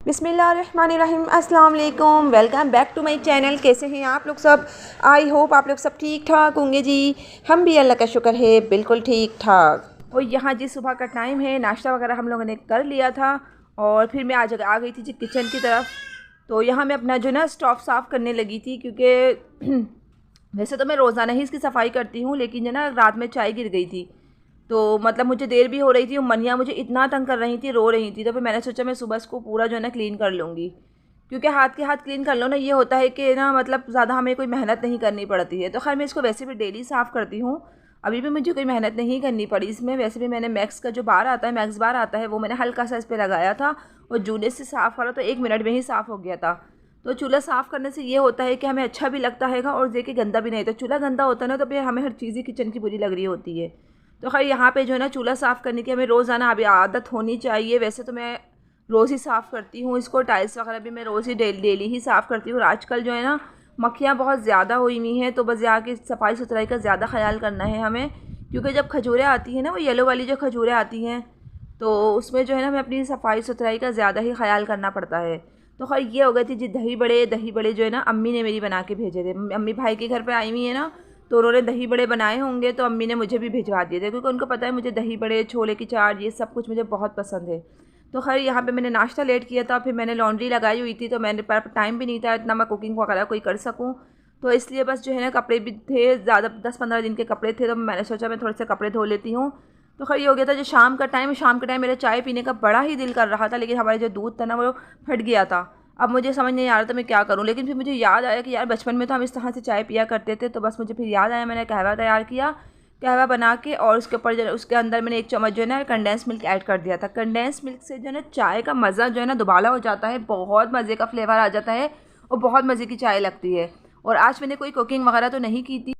बिस्मिल्लाहिर्रहमानिर्रहीम, अस्सलाम वालेकुम। Welcome back to my channel. कैसे हैं आप लोग सब? आई होप आप लोग सब ठीक ठाक होंगे जी। हम भी अल्लाह का शुक्र है बिल्कुल ठीक ठाक। और यहाँ जी सुबह का टाइम है, नाश्ता वगैरह हम लोगों ने कर लिया था और फिर मैं आज आ गई थी जी किचन की तरफ। तो यहाँ मैं अपना जो ना स्टोव साफ़ करने लगी थी, क्योंकि वैसे तो मैं रोज़ाना ही इसकी सफाई करती हूँ, लेकिन जो ना रात में चाय गिर गई थी तो मतलब मुझे देर भी हो रही थी और मनिया मुझे इतना तंग कर रही थी, रो रही थी। तो फिर मैंने सोचा मैं सुबह इसको पूरा जो है ना क्लीन कर लूँगी, क्योंकि हाथ के हाथ क्लीन कर लो ना, ये होता है कि ना मतलब ज़्यादा हमें कोई मेहनत नहीं करनी पड़ती है। तो खैर मैं इसको वैसे भी डेली साफ़ करती हूँ, अभी भी मुझे कोई मेहनत नहीं करनी पड़ी इसमें। वैसे भी मैंने मैक्स का जो बार आता है, मैक्स बार आता है, वो मैंने हल्का सा इस पर लगाया था और जूने से साफ़ करा तो 1 मिनट में ही साफ़ हो गया था। तो चूल्हा साफ़ करने से ये होता है कि हमें अच्छा भी लगता है और देखिए गंदा भी नहीं। तो चूल्हा गंदा होता है ना, तो फिर हमें हर चीज़ ही किचन की बुरी लग रही होती है। तो खैर यहाँ पे जो है ना चूल्हा साफ़ करने की हमें रोज़ाना अभी आदत होनी चाहिए। वैसे तो मैं रोज़ ही साफ़ करती हूँ इसको, टाइल्स वगैरह भी मैं रोज़ ही डेली ही साफ़ करती हूँ। और आजकल जो है ना मक्खियाँ बहुत ज़्यादा हुई हुई हैं, तो बस यहाँ की सफाई सुथराई का ज़्यादा ख्याल करना है हमें, क्योंकि जब खजूरें आती हैं ना, वो येलो वाली जो खजूरें आती हैं, तो उसमें जो है ना हमें अपनी सफाई सुथराई का ज़्यादा ही ख्याल करना पड़ता है। तो खैर ये हो गई थी जी दही बड़े जो है ना अम्मी ने मेरी बना के भेजे थे। अम्मी भाई के घर पे आई हुई है ना, तो उन्होंने दही बड़े बनाए होंगे, तो अम्मी ने मुझे भी भिजवा दिए थे, क्योंकि उनको पता है मुझे दही बड़े, छोले की चाट, ये सब कुछ मुझे बहुत पसंद है। तो खैर यहाँ पे मैंने नाश्ता लेट किया था, फिर मैंने लॉन्ड्री लगाई हुई थी, तो मेरे पास टाइम भी नहीं था इतना मैं कुकिंग वगैरह कोई कर सकूँ। तो इसलिए बस जो है ना कपड़े भी थे ज़्यादा, 10-15 दिन के कपड़े थे, तो मैंने सोचा मैं थोड़े से कपड़े धो लेती हूँ। तो खैर ये हो गया था जो शाम का टाइम, शाम के टाइम मेरा चाय पीने का बड़ा ही दिल कर रहा था, लेकिन हमारे जो दूध था ना वो फट गया था। अब मुझे समझ नहीं आ रहा था मैं क्या करूँ, लेकिन फिर मुझे याद आया कि यार बचपन में तो हम इस तरह से चाय पिया करते थे। तो बस मुझे फिर याद आया, मैंने कहवा तैयार किया, कहवा बना के, और उसके ऊपर जो उसके अंदर मैंने 1 चम्मच जो है ना कंडेंस मिल्क ऐड कर दिया था। कंडेंस मिल्क से जो है ना चाय का मज़ा जो है ना दुबाला हो जाता है, बहुत मज़े का फ्लेवर आ जाता है और बहुत मज़े की चाय लगती है। और आज मैंने कोई कुकिंग वगैरह तो नहीं की थी।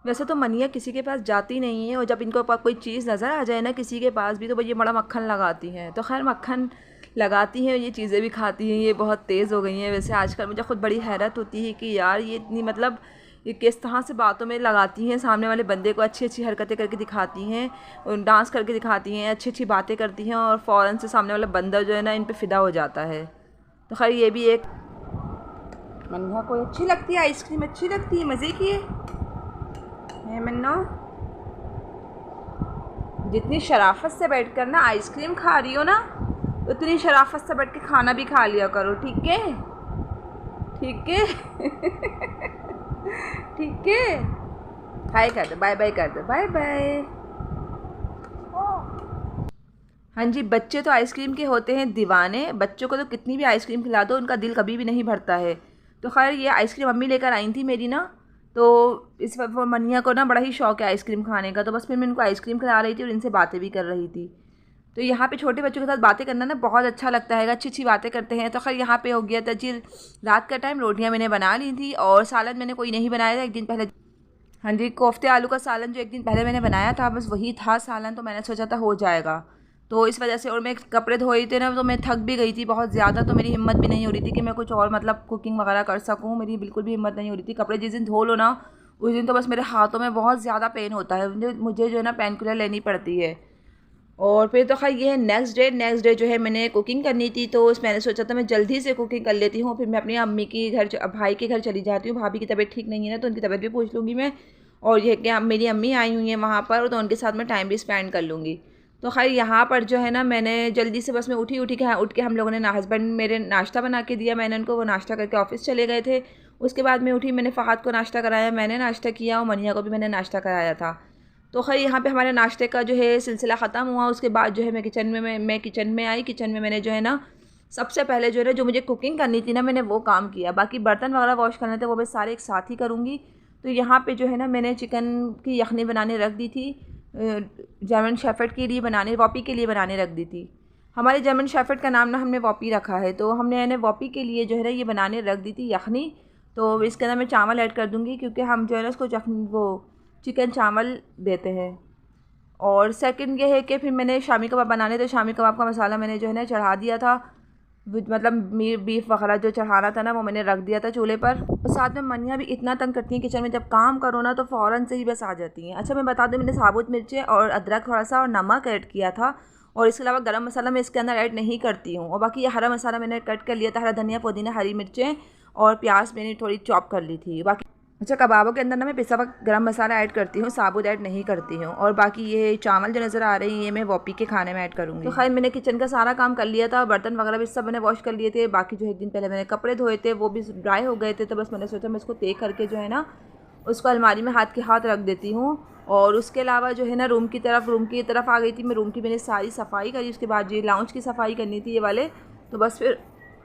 वैसे तो मनिया किसी के पास जाती नहीं है, और जब इनको कोई चीज़ नज़र आ जाए ना किसी के पास भी, तो ये बड़ा मक्खन लगाती हैं। तो खैर मक्खन लगाती हैं, ये चीज़ें भी खाती हैं, ये बहुत तेज़ हो गई हैं। वैसे आजकल मुझे खुद बड़ी हैरत होती है कि यार ये इतनी मतलब ये किस तरह से बातों में लगाती हैं, सामने वाले बंदे को अच्छी अच्छी हरकतें करके दिखाती हैं, डांस करके दिखाती हैं, अच्छी अच्छी बातें करती हैं, और फ़ौरन से सामने वाला बंदा जो है ना इन पर फ़िदा हो जाता है। तो खैर ये भी एक मनिया को अच्छी लगती है, आइसक्रीम अच्छी लगती है, मज़े की है मन्ना। जितनी शराफत से बैठकर ना आइसक्रीम खा रही हो ना, उतनी शराफत से बैठ के खाना भी खा लिया करो, ठीक है? ठीक है। ठीक है। हाय कर दो, बाय बाय कर दो, बाय बाय। हाँ जी, बच्चे तो आइसक्रीम के होते हैं दीवाने। बच्चों को तो कितनी भी आइसक्रीम खिला दो उनका दिल कभी भी नहीं भरता है। तो खैर ये आइसक्रीम मम्मी लेकर आई थी मेरी ना, तो इस वक्त मनिया को ना बड़ा ही शौक है आइसक्रीम खाने का, तो बस फिर मैं इनको आइसक्रीम खिला रही थी और इनसे बातें भी कर रही थी। तो यहाँ पे छोटे बच्चों के साथ बातें करना ना बहुत अच्छा लगता है, अच्छी अच्छी बातें करते हैं। तो खैर यहाँ पे हो गया था जी रात का टाइम, रोटियाँ मैंने बना ली थी और सालन मैंने कोई नहीं बनाया था, एक दिन पहले। हाँ जी, कोफ्ते आलू का सालन जो एक दिन पहले मैंने बनाया था, बस वही था सालन, तो मैंने सोचा था हो जाएगा। तो इस वजह से, और मैं कपड़े धोए थे ना, तो मैं थक भी गई थी बहुत ज़्यादा, तो मेरी हिम्मत भी नहीं हो रही थी कि मैं कुछ और मतलब कुकिंग वगैरह कर सकूँ। मेरी बिल्कुल भी हिम्मत नहीं हो रही थी। कपड़े जिस दिन धो लो ना, उस दिन तो बस मेरे हाथों में बहुत ज़्यादा पेन होता है, मुझे जो है ना पेन किलर लेनी पड़ती है। और फिर तो खैर ये है नेक्स्ट डे जो है मैंने कुकिंग करनी थी, तो मैंने सोचा था मैं जल्दी से कुकिंग कर लेती हूँ, फिर मैं अपनी अम्मी की घर, भाई के घर चली जाती हूँ। भाभी की तबीयत ठीक नहीं है ना, तो उनकी तबीयत भी पूछ लूँगी मैं, और ये कि मेरी अम्मी आई हुई हैं वहाँ पर, तो उनके साथ मैं टाइम भी स्पेंड कर लूँगी। तो खैर यहाँ पर जो है ना मैंने जल्दी से बस मैं उठ के हम लोगों ने हस्बैंड मेरे नाश्ता बना के दिया, मैंने उनको, वो नाश्ता करके ऑफिस चले गए थे। उसके बाद मैं उठी, मैंने फ़हाद को नाश्ता कराया, मैंने नाश्ता किया, और मनिया को भी मैंने नाश्ता कराया था। तो खैर यहाँ पे हमारे नाश्ते का जो है सिलसिला ख़त्म हुआ। उसके बाद जो है मैं किचन में आई। किचन में मैंने जो है ना सबसे पहले जो है ना जो मुझे कुकिंग करनी थी ना, मैंने वो काम किया। बाकी बर्तन वगैरह वॉश करने थे वो मैं सारे एक साथ ही करूँगी। तो यहाँ पे जो है ना मैंने चिकन की यखनी बनाने रख दी थी, जर्मन शेफर्ड के लिए बनाने, वॉपी के लिए बनाने रख दी थी। हमारे जर्मन शेफर्ड का नाम ना हमने वॉपी रखा है, तो हमने वॉपी के लिए जो है ना ये बनाने रख दी थी यखनी। तो इसके अंदर मैं चावल ऐड कर दूँगी, क्योंकि हम जो है ना उसको वो चिकन चावल देते हैं। और सेकंड ये है कि फिर मैंने शामी कबाब बनाने थे, शामी कबाब का मसाला मैंने जो है ना चढ़ा दिया था, मतलब बीफ वगैरह जो चढ़ाना था ना वो मैंने रख दिया था चूल्हे पर। और साथ में मनिया भी इतना तंग करती हैं किचन में, जब काम करो ना तो फ़ौरन से ही बस आ जाती हैं। अच्छा मैं बता दूँ, मैंने साबुत मिर्चें और अदरक थोड़ा सा और नमक ऐड किया था, और इसके अलावा गरम मसाला मैं इसके अंदर ऐड नहीं करती हूँ। और बाकी ये हरा मसाला मैंने कट कर लिया था, हरा धनिया, पुदीना, हरी मिर्चें और प्याज मैंने थोड़ी चॉप कर ली थी। बाकी अच्छा, कबाबों के अंदर ना मैं पिसा हुआ गरम मसाला ऐड करती हूँ, साबुत ऐड नहीं करती हूँ। और बाकी ये चावल जो नज़र आ रही है ये मैं वॉपी के खाने में ऐड करूँगी। तो खैर मैंने किचन का सारा काम कर लिया था, बर्तन वगैरह भी सब मैंने वॉश कर लिए थे। बाकी जो एक दिन पहले मैंने कपड़े धोए थे वो भी ड्राई हो गए थे, तो बस मैंने सोचा मैं इसको तय करके जो है ना उसको अलमारी में हाथ के हाथ रख देती हूँ। और उसके अलावा जो है ना रूम की तरफ आ गई थी मैं। रूम की मैंने सारी सफाई करी, उसके बाद ये लाउंज की सफाई करनी थी ये वाले, तो बस फिर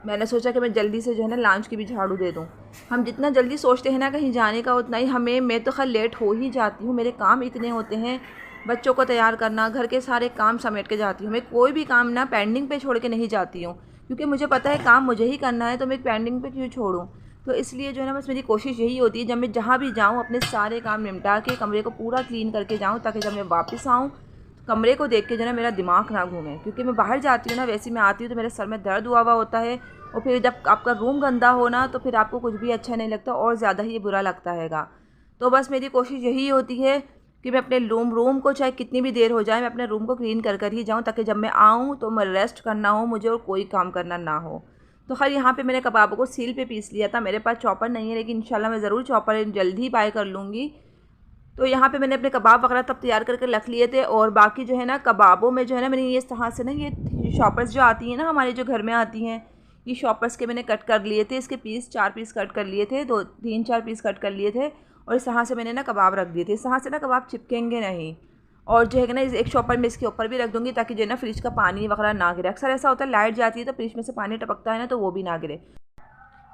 मैंने सोचा कि मैं जल्दी से जो है ना लाउंज की भी झाड़ू दे दूँ। हम जितना जल्दी सोचते हैं ना कहीं जाने का उतना ही मैं तो खैर लेट हो ही जाती हूँ। मेरे काम इतने होते हैं, बच्चों को तैयार करना, घर के सारे काम समेट के जाती हूँ मैं। कोई भी काम ना पेंडिंग पे छोड़ के नहीं जाती हूँ, क्योंकि मुझे पता है काम मुझे ही करना है, तो मैं पेंडिंग पे क्यों छोड़ूँ। तो इसलिए जो है ना बस मेरी कोशिश यही होती है जब मैं जहाँ भी जाऊँ अपने सारे काम निपटा के कमरे को पूरा क्लीन करके जाऊँ, ताकि जब मैं वापस आऊँ कमरे को देख के जो है मेरा दिमाग ना घूमे। क्योंकि मैं बाहर जाती हूँ ना, वैसे मैं आती हूँ तो मेरे सर में दर्द हुआ होता है, और फिर जब आपका रूम गंदा हो ना तो फिर आपको कुछ भी अच्छा नहीं लगता और ज़्यादा ही बुरा लगता हैगा। तो बस मेरी कोशिश यही होती है कि मैं अपने रूम को चाहे कितनी भी देर हो जाए मैं अपने रूम को क्लीन कर ही जाऊँ, ताकि जब मैं आऊँ तो मैं रेस्ट करना हो मुझे और कोई काम करना ना हो। तो खैर यहाँ पे मैंने कबाबों को सील पे पीस लिया था। मेरे पास चॉपर नहीं है, लेकिन इंशाल्लाह मैं ज़रूर चॉपर जल्दी ही बाय कर लूँगी। तो यहाँ पे मैंने अपने कबाब वगैरह तब तैयार करके रख लिए थे। और बाकी जो है ना कबाबों में जो है ना मैंने ये तरह से ना ये शॉपर्स जो आती हैं ना हमारे जो घर में आती हैं, ये शॉपर्स के मैंने कट कर लिए थे। इसके पीस 4 पीस कट कर लिए थे, 2-3-4 पीस कट कर लिए थे। और इस तरह से मैंने ना कबाब रख दिए थे, इस तरह से ना कबाब चिपकेंगे नहीं। और जो है ना एक शॉपर में इसके ऊपर भी रख दूँगी, ताकि जो है ना फ्रिज का पानी वगैरह ना गिरे। अक्सर ऐसा होता है लाइट जाती है तो फ्रिज में से पानी टपकता है ना, तो वो भी ना गिरे।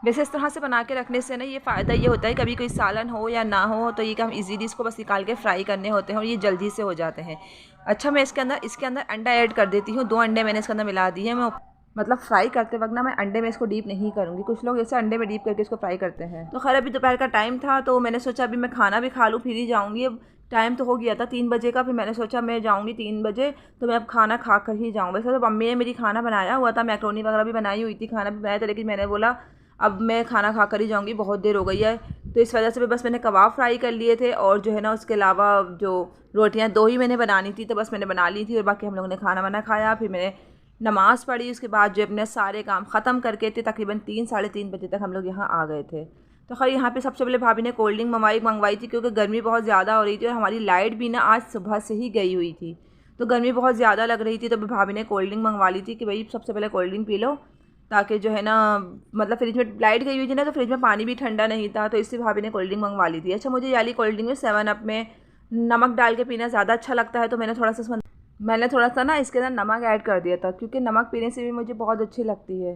वैसे इस तरह से बना के रखने से ना ये फ़ायदा ये होता है कभी कोई सालन हो या ना हो तो ये हम इजीली इसको बस निकाल के फ्राई करने होते हैं और ये जल्दी से हो जाते हैं। अच्छा, मैं इसके अंदर अंडा ऐड कर देती हूँ। 2 अंडे मैंने इसके अंदर मिला दिए हैं। मैं मतलब फ्राई करते वक्त ना मैं अंडे में इसको डीप नहीं करूँगी। कुछ लोग ऐसे अंडे में डीप करके इसको फ्राई करते हैं। तो खैर अभी दोपहर का टाइम था तो मैंने सोचा अभी मैं खाना भी खा लूँ फिर ही जाऊँगी। अब टाइम तो हो गया था 3 बजे का, फिर मैंने सोचा मैं जाऊँगी 3 बजे तो मैं अब खाना खा कर ही जाऊँ। वैसे तो मम्मी ने मेरी खाना बनाया हुआ था, मैक्रोनी वगैरह भी बनाई हुई थी, खाना भी बनाया था, लेकिन मैंने बोला अब मैं खाना खा कर ही जाऊँगी, बहुत देर हो गई है। तो इस वजह से बस मैंने कबाब फ्राई कर लिए थे। और जो है ना उसके अलावा जो रोटियां 2 ही मैंने बनानी थी तो बस मैंने बना ली थी। और बाकी हम लोगों ने खाना वाना खाया, फिर मैंने नमाज़ पढ़ी। उसके बाद जो अपने सारे काम ख़त्म करके थे तकरीबन 3-3:30 बजे तक हम लोग यहाँ आ गए थे। तो खैर यहाँ पे सबसे पहले भाभी ने कोल्ड ड्रिंक मंगवाई थी, क्योंकि गर्मी बहुत ज़्यादा हो रही थी और हमारी लाइट भी ना आज सुबह से ही गई हुई थी, तो गर्मी बहुत ज़्यादा लग रही थी। तो भाभी ने कोल्ड ड्रिंक मंगवा ली थी कि भाई सबसे पहले कोल्ड ड्रिंक पी लो, ताकि जो है ना मतलब फ्रिज में लाइट गई हुई थी ना तो फ्रिज में पानी भी ठंडा नहीं था, तो इससे भाभी ने कोल्ड ड्रिंक मंगवा ली थी। अच्छा, मुझे वाली कोल्ड ड्रिंक में 7 अप में नमक डाल के पीना ज़्यादा अच्छा लगता है, तो मैंने थोड़ा सा ना इसके अंदर नमक ऐड कर दिया था, क्योंकि नमक पीने से भी मुझे बहुत अच्छी लगती है।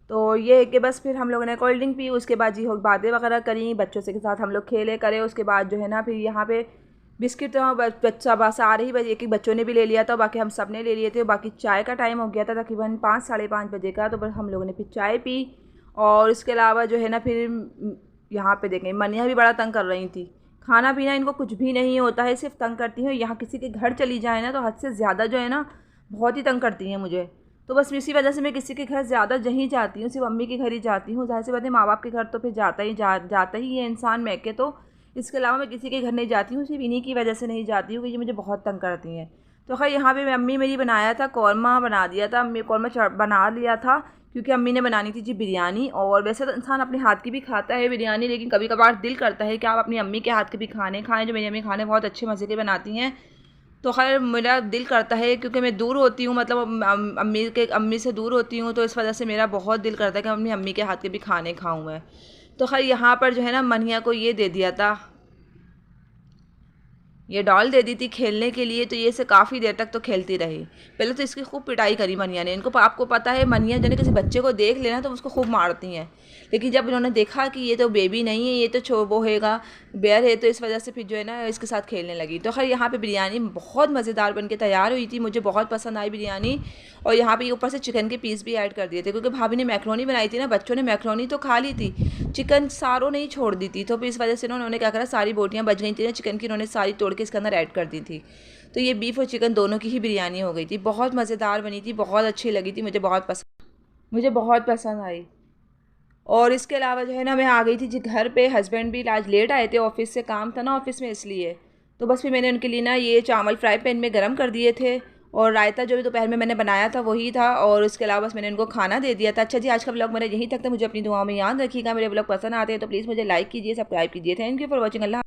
तो ये है कि बस फिर हम लोगों ने कोल्ड ड्रिंक पी, उसके बाद जी हो बातें वगैरह करी, बच्चों से के साथ हम लोग खेले करे। उसके बाद जो है ना फिर यहाँ पे बिस्किट बच्चा बस 8 बजे एक बच्चों ने भी ले लिया था, बाकी हम सब ने ले लिए थे। बाकी चाय का टाइम हो गया था तकरीबन 5-5:30 बजे का, तो बस हम लोगों ने फिर चाय पी। और इसके अलावा जो है ना फिर यहाँ पे देखें मनिया भी बड़ा तंग कर रही थी। खाना पीना इनको कुछ भी नहीं होता है, सिर्फ तंग करती हैं। यहाँ किसी के घर चली जाए ना तो हद से ज़्यादा जो है ना बहुत ही तंग करती हैं मुझे। तो बस इसी वजह से मैं किसी के घर ज़्यादा नहीं जाती हूँ, सिर्फ अम्मी के घर ही जाती हूँ। ज़ाहिर सी बात है माँ बाप के घर तो फिर जाता ही है इंसान मैके, तो इसके अलावा मैं किसी के घर नहीं जाती हूँ। सिर्फ इन्हीं की वजह से नहीं जाती हूँ कि ये मुझे बहुत तंग करती हैं। तो खैर यहाँ पे अम्मी मेरी बनाया था कौरमा, बना दिया था अम्मी, कौरमा बना लिया था, क्योंकि अम्मी ने बनानी थी जी बिरयानी। और वैसे तो इंसान अपने हाथ की भी खाता है बिरयानी, लेकिन कभी कभार दिल करता है कि आप अपनी अम्मी के हाथ के भी खाने खाएँ, जो मेरी अम्मी खाने बहुत अच्छे मज़े के बनाती हैं। तो खैर मेरा दिल करता है, क्योंकि मैं दूर होती हूँ, मतलब अम्मी से दूर होती हूँ, तो इस वजह से मेरा बहुत दिल करता है कि अपनी अम्मी के हाथ के भी खाने खाऊँ मैं। तो खैर यहाँ पर जो है ना मनिया को ये दे दिया था, ये डॉल दे दी थी खेलने के लिए, तो ये इसे काफ़ी देर तक तो खेलती रही। पहले तो इसकी खूब पिटाई करी मनिया ने। इनको आपको पता है मनिया जो है किसी बच्चे को देख लेना तो उसको खूब मारती हैं, लेकिन जब इन्होंने देखा कि ये तो बेबी नहीं है, ये तो वो हैगा बेयर है, तो इस वजह से फिर जो है ना इसके साथ खेलने लगी। तो खैर यहाँ पे बिरयानी बहुत मज़ेदार बन के तैयार हुई थी, मुझे बहुत पसंद आई बिरयानी। और यहाँ पे ऊपर से चिकन के पीस भी ऐड कर दिए थे, क्योंकि भाभी ने मैक्रोनी बनाई थी ना, बच्चों ने मैक्रोनी तो खा ली थी, चिकन सारों नहीं छोड़ दी थी। तो फिर इस वजह से उन्होंने क्या करा, सारी बोटियाँ बच गई थी ना चिकन की, उन्होंने सारी तोड़ के इसके अंदर ऐड कर दी थी। तो ये बीफ और चिकन दोनों की ही बिरयानी हो गई थी, बहुत मज़ेदार बनी थी, बहुत अच्छी लगी थी, मुझे बहुत पसंद आई। और इसके अलावा जो है ना मैं आ गई थी जी घर पे। हस्बैंड भी आज लेट आए थे, ऑफिस से काम था ना ऑफिस में, इसलिए तो बस फिर मैंने उनके लिए ना ये चावल फ्राई पैन में गरम कर दिए थे। और रायता जो भी दोपहर में मैंने बनाया था वही था, और उसके अलावा बस मैंने उनको खाना दे दिया था। अच्छा जी, आज का ब्लॉग मेरा यहीं तक था। मुझे अपनी दुआओं में याद रखिएगा। मेरे ब्लॉग पसंद आते हैं तो प्लीज़ मुझे लाइक कीजिए, सब्सक्राइब कीजिए। Thank you for watching. Allah.